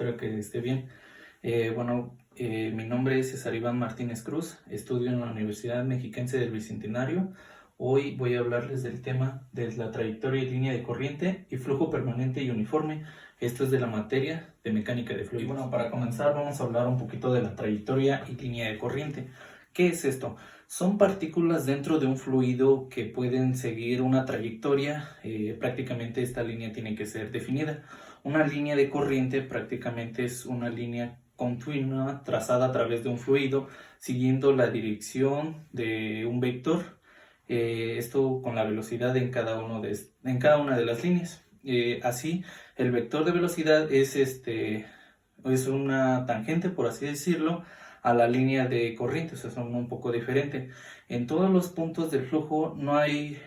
espero que esté bien. Mi nombre es César Iván Martínez Cruz, estudio en la Universidad Mexiquense del Bicentenario. Hoy voy a hablarles del tema de la trayectoria y línea de corriente y flujo permanente y uniforme. Esto es de la materia de mecánica de fluidos. Y bueno, para comenzar vamos a hablar un poquito de la trayectoria y línea de corriente. ¿Qué es esto? Son partículas dentro de un fluido que pueden seguir una trayectoria. Prácticamente esta línea tiene que ser definida. Una línea de corriente prácticamente es una línea continua trazada a través de un fluido siguiendo la dirección de un vector. Esto con la velocidad en cada una de las líneas. Así, el vector de velocidad es una tangente, por así decirlo, a la línea de corriente, o sea, son un poco diferentes. En todos los puntos del flujo no hay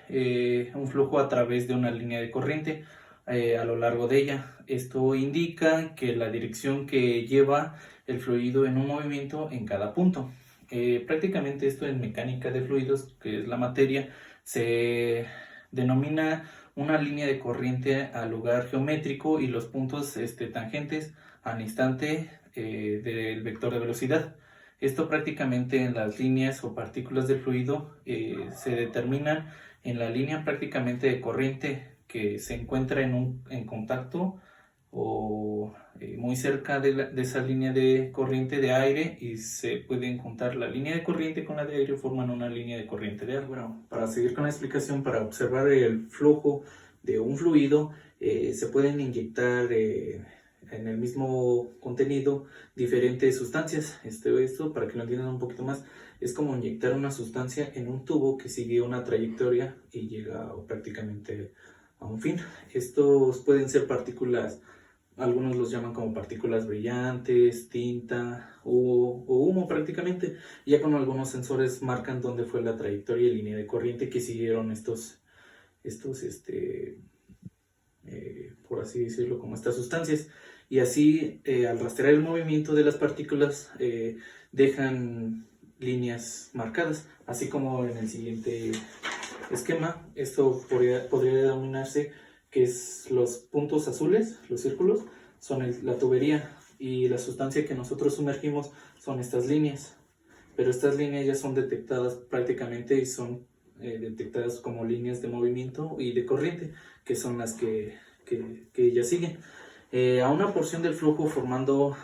un flujo a través de una línea de corriente a lo largo de ella. Esto indica que la dirección que lleva el fluido en un movimiento en cada punto. Prácticamente esto en mecánica de fluidos, que es la materia, se denomina una línea de corriente al lugar geométrico y los puntos tangentes al instante del vector de velocidad. Esto prácticamente en las líneas o partículas del fluido se determinan en la línea prácticamente de corriente que se encuentra en contacto o muy cerca de esa línea de corriente de aire, y se pueden juntar la línea de corriente con la de aire y forman una línea de corriente de aire. Bueno, para seguir con la explicación, para observar el flujo de un fluido, se pueden inyectar en el mismo contenido diferentes sustancias. Esto para que lo entiendan un poquito más, es como inyectar una sustancia en un tubo que sigue una trayectoria y llega prácticamente a un fin. Estos pueden ser partículas, algunos los llaman como partículas brillantes, tinta o humo prácticamente. Ya con algunos sensores marcan dónde fue la trayectoria y línea de corriente que siguieron por así decirlo, como estas sustancias. Y así, al rastrear el movimiento de las partículas, dejan líneas marcadas, así como en el siguiente esquema. Esto podría denominarse que es los puntos azules, los círculos, son la tubería, y la sustancia que nosotros sumergimos son estas líneas. Pero estas líneas ya son detectadas prácticamente y son detectadas como líneas de movimiento y de corriente, que son las que ya siguen a una porción del flujo, formando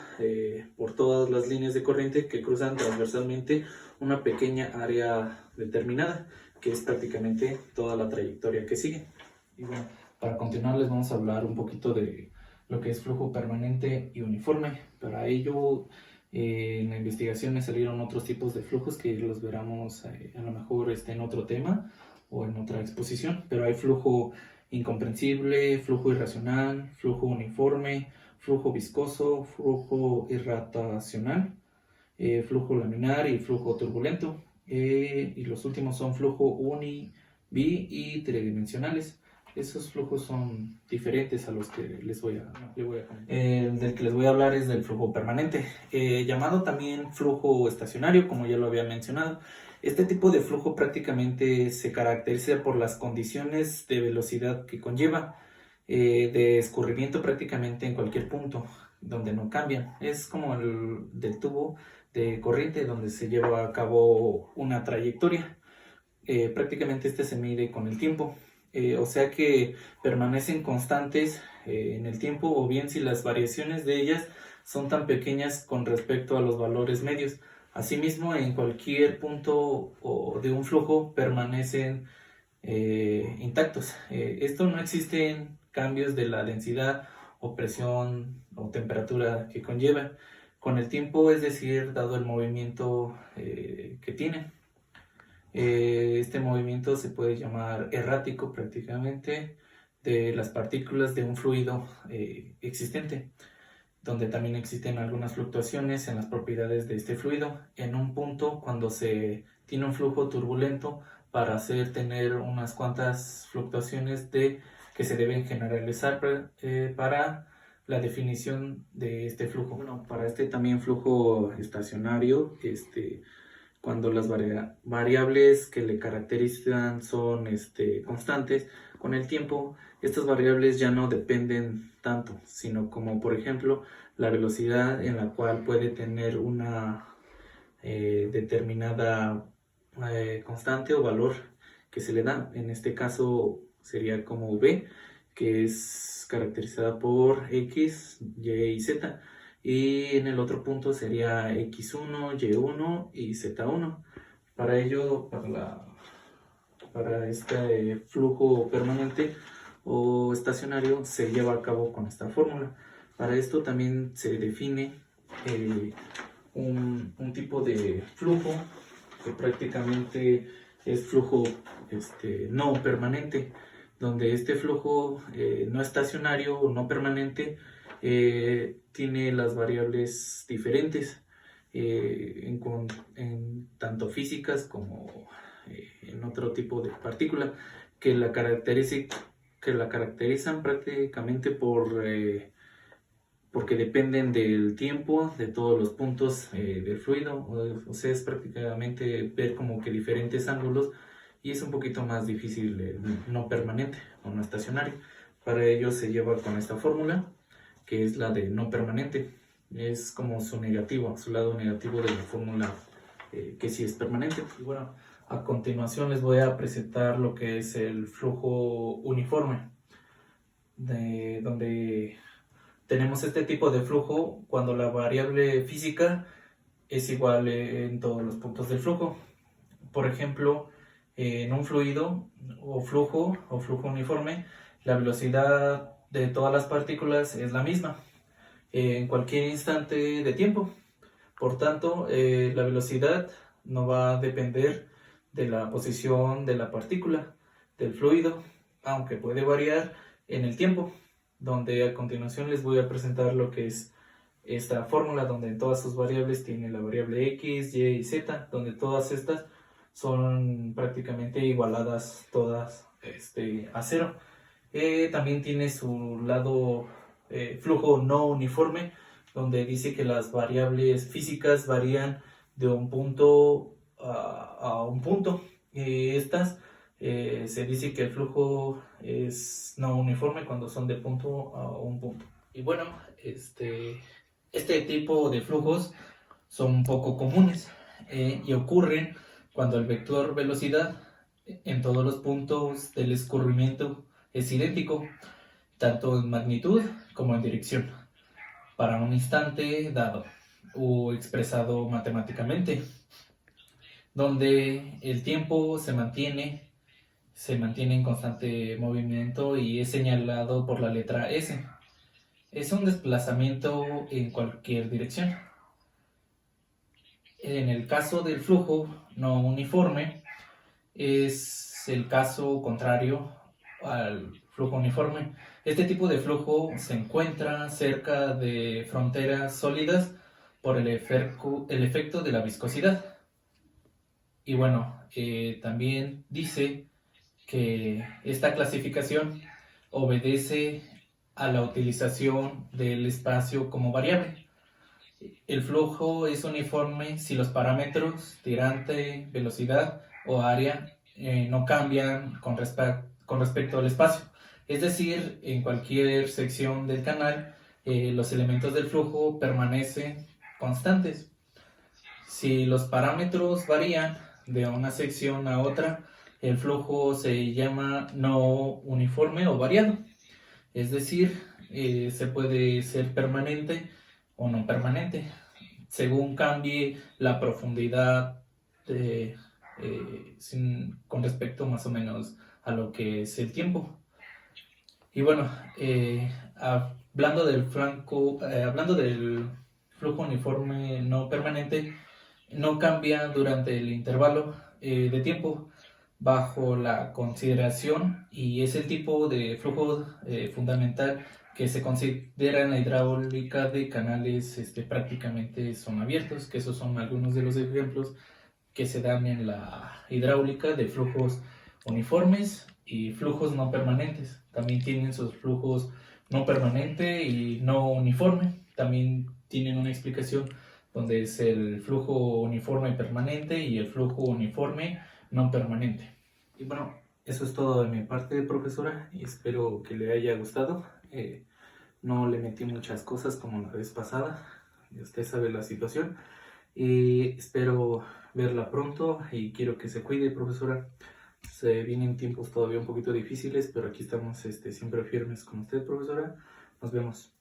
por todas las líneas de corriente que cruzan transversalmente una pequeña área determinada, que es prácticamente toda la trayectoria que sigue. Y bueno, para continuar les vamos a hablar un poquito de lo que es flujo permanente y uniforme. Para ello, en la investigación me salieron otros tipos de flujos que los veremos a lo mejor en otro tema o en otra exposición, pero hay flujo incomprensible, flujo irracional, flujo uniforme, flujo viscoso, flujo irratacional, flujo laminar y flujo turbulento. Y los últimos son flujo uni, bi y tridimensionales. Esos flujos son diferentes a los que les voy a comentar. Del que les voy a hablar es del flujo permanente, llamado también flujo estacionario, como ya lo había mencionado. Este tipo de flujo prácticamente se caracteriza por las condiciones de velocidad que conlleva, de escurrimiento prácticamente en cualquier punto, donde no cambian. Es como el del tubo de corriente donde se lleva a cabo una trayectoria. Prácticamente se mide con el tiempo, o sea que permanecen constantes en el tiempo, o bien si las variaciones de ellas son tan pequeñas con respecto a los valores medios. Asimismo, en cualquier punto de un flujo permanecen intactos. Esto no existen cambios de la densidad o presión o temperatura que conlleva con el tiempo, es decir, dado el movimiento que tienen. Este movimiento se puede llamar errático prácticamente de las partículas de un fluido existente, donde también existen algunas fluctuaciones en las propiedades de este fluido. En un punto, cuando se tiene un flujo turbulento, para tener unas cuantas fluctuaciones que se deben generalizar para la definición de este flujo. Bueno, para también flujo estacionario, cuando las variables que le caracterizan son constantes, con el tiempo, estas variables ya no dependen tanto, sino como por ejemplo la velocidad en la cual puede tener una determinada constante o valor que se le da. En este caso sería como v, que es caracterizada por x, y y z. Y en el otro punto sería x1, y1 y z1. Para ello, para este flujo permanente o estacionario, se lleva a cabo con esta fórmula. Para esto también se define un tipo de flujo que prácticamente es flujo no permanente, donde este flujo no estacionario o no permanente tiene las variables diferentes en tanto físicas como en otro tipo de partícula que la caracterizan prácticamente porque dependen del tiempo de todos los puntos del fluido. O sea, es prácticamente ver como que diferentes ángulos, y es un poquito más difícil el no permanente o no estacionario. Para ello se lleva con esta fórmula, que es la de no permanente. Es como su negativo, su lado negativo de la fórmula que sí es permanente. Y bueno, a continuación les voy a presentar lo que es el flujo uniforme, donde tenemos este tipo de flujo cuando la variable física es igual en todos los puntos del flujo. Por ejemplo, en un fluido o flujo uniforme, la velocidad de todas las partículas es la misma en cualquier instante de tiempo. Por tanto, la velocidad no va a depender de la posición de la partícula, del fluido, aunque puede variar en el tiempo, donde a continuación les voy a presentar lo que es esta fórmula, donde en todas sus variables tiene la variable x, y y z, donde todas estas son prácticamente igualadas todas a cero. También tiene su lado flujo no uniforme, donde dice que las variables físicas varían de un punto a un punto. Se dice que el flujo es no uniforme cuando son de punto a un punto. Y bueno, este tipo de flujos son poco comunes y ocurren cuando el vector velocidad en todos los puntos del escurrimiento es idéntico, tanto en magnitud como en dirección, para un instante dado o expresado matemáticamente, donde el tiempo se mantiene en constante movimiento y es señalado por la letra S. Es un desplazamiento en cualquier dirección. En el caso del flujo no uniforme, es el caso contrario al flujo uniforme. Este tipo de flujo se encuentra cerca de fronteras sólidas por el efecto de la viscosidad. Y bueno, también dice que esta clasificación obedece a la utilización del espacio como variable. El flujo es uniforme si los parámetros tirante, velocidad o área no cambian con respecto al espacio. Es decir, en cualquier sección del canal, los elementos del flujo permanecen constantes. Si los parámetros varían de una sección a otra, el flujo se llama no uniforme o variado. Es decir, se puede ser permanente o no permanente, según cambie la profundidad con respecto más o menos a lo que es el tiempo. Y bueno, hablando del flujo uniforme no permanente, no cambia durante el intervalo de tiempo bajo la consideración, y es el tipo de flujo fundamental que se considera en la hidráulica de canales prácticamente son abiertos, que esos son algunos de los ejemplos que se dan en la hidráulica de flujos uniformes y flujos no permanentes. También tienen sus flujos no permanente y no uniforme. También tienen una explicación donde es el flujo uniforme permanente y el flujo uniforme no permanente. Y bueno, Eso es todo de mi parte, profesora, y espero que le haya gustado. No le metí muchas cosas como la vez pasada, y usted sabe la situación. Y espero verla pronto y quiero que se cuide, profesora. Se vienen tiempos todavía un poquito difíciles, pero aquí estamos siempre firmes con usted, profesora. Nos vemos.